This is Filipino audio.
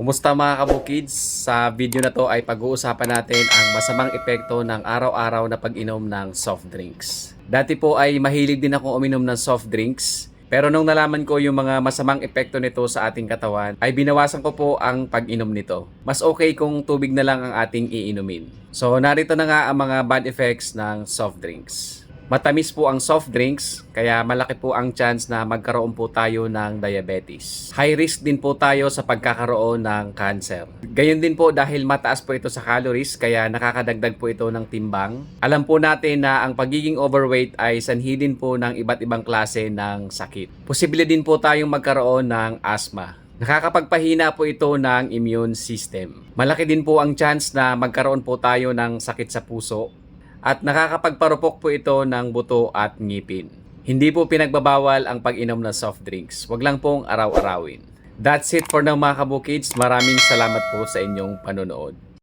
Kumusta mga kabukids? Sa video na to ay pag-uusapan natin ang masamang epekto ng araw-araw na pag-inom ng soft drinks. Dati po ay mahilig din ako uminom ng soft drinks, pero nung nalaman ko yung mga masamang epekto nito sa ating katawan, ay binawasan ko po ang pag-inom nito. Mas okay kung tubig na lang ang ating iinumin. So narito na nga ang mga bad effects ng soft drinks. Matamis po ang soft drinks, kaya malaki po ang chance na magkaroon po tayo ng diabetes. High risk din po tayo sa pagkakaroon ng cancer. Gayon din po dahil mataas po ito sa calories, kaya nakakadagdag po ito ng timbang. Alam po natin na ang pagiging overweight ay sanhi din po ng iba't ibang klase ng sakit. Posible din po tayong magkaroon ng asthma. Nakakapagpahina po ito ng immune system. Malaki din po ang chance na magkaroon po tayo ng sakit sa puso. At nakakapagparupok po ito ng buto at ngipin. Hindi po pinagbabawal ang pag-inom ng soft drinks. Wag lang pong araw-arawin. That's it for now mga kabukids. Maraming salamat po sa inyong panonood.